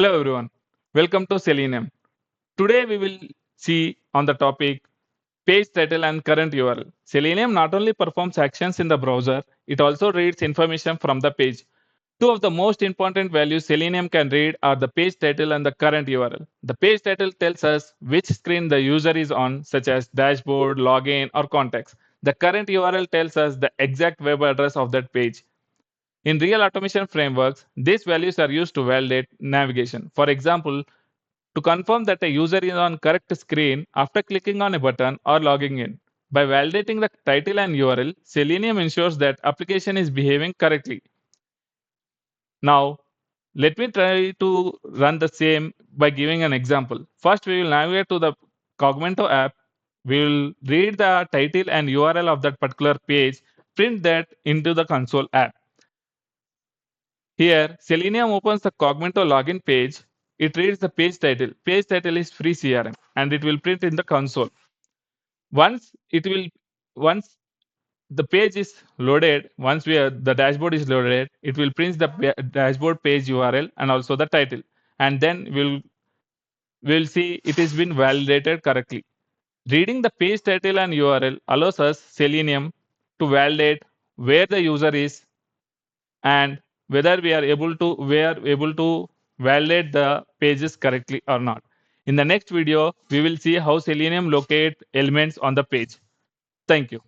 Hello everyone, welcome to Selenium. Today we will see on the topic page title and current URL. Selenium not only performs actions in the browser, it also reads information from the page. Two of the most important values Selenium can read are the page title and the current URL. The page title tells us which screen the user is on, such as dashboard, login, or contacts. The current URL tells us the exact web address of that page. In real automation frameworks, these values are used to validate navigation. For example, to confirm that a user is on correct screen after clicking on a button or logging in. By validating the title and URL, Selenium ensures that application is behaving correctly. Now, let me try to run the same by giving an example. First, we will navigate to the Cogmento app. We will read the title and URL of that particular page, print that into the console app. Here, Selenium opens the Cogmento login page. It reads the page title. Page title is free CRM and it will print in the console. Once it will, once the page is loaded, the dashboard is loaded, it will print the dashboard page URL and also the title. And then we'll see it has been validated correctly. Reading the page title and URL allows us Selenium to validate where the user is and whether we are able to validate the pages correctly or not. In the next video, we will see how Selenium locate elements on the page. Thank you.